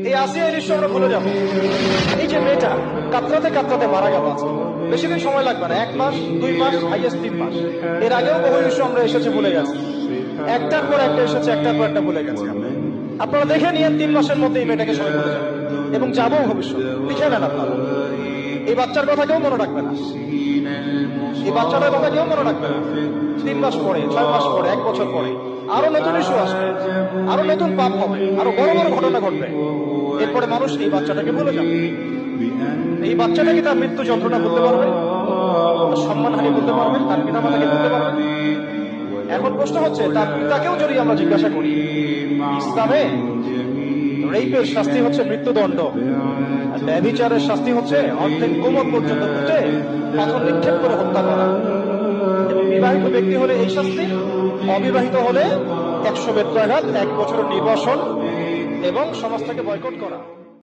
এই আসিয়া দৃশ্য আমরা ভুলে যাবো। এই যে মেয়েটা কাতরাতে কাতরাতে মারা গেল, আছে বেশি দিন সময় লাগবে না, 1 মাস 2 মাস হাইয়েস্ট 3 মাস। এর আগেও বহু ইস্যু আমরা এসেছে ভুলে গেছি, একটার পর একটা এসেছে, একটার পর একটা ভুলে গেছি। আপনারা দেখে নিয়েন 3 মাসের মধ্যে এই মেয়েটাকে সবাই ভুলে যাবে এবং যাবো ভবিষ্যৎ। লিখে নেন আপনারা, এই বাচ্চার কথা কেউ মনে রাখবে না, এই বাচ্চাটার কথা কেউ মনে রাখবে না। 3 মাস পরে, 6 মাস পরে, 1 বছর পরে আরো নতুন ইস্যু আসবে, আরো নতুন পাপ হবে, আরো বড় বড় ঘটনা ঘটবে। এরপরে মানুষ এই বাচ্চাটাকে ভুলে যাবে। এই বাচ্চাটাকে তার মৃত্যু যন্ত্রণা বলতে পারবে, সম্মানহানি বলতে পারবে, তার পিতা মাতাকে বলতে পারবে। এখন প্রশ্ন হচ্ছে, তার পিতাকেও যদি আমরা জিজ্ঞাসা করি, ইসলামে রেপের শাস্তি হচ্ছে মৃত্যুদণ্ড, আর ব্যভিচারের শাস্তি হচ্ছে অর্ধেক কোমর পর্যন্ত পুঁতে পাথর নিক্ষেপ করে হত্যা করা। এবং বিবাহিত ব্যক্তি হলে এই শাস্তি, অবিবাহিত হলে 100 বেত্রাঘাত, 1 বছরের নির্বাসন এবং সমাজ থেকে বয়কট করা।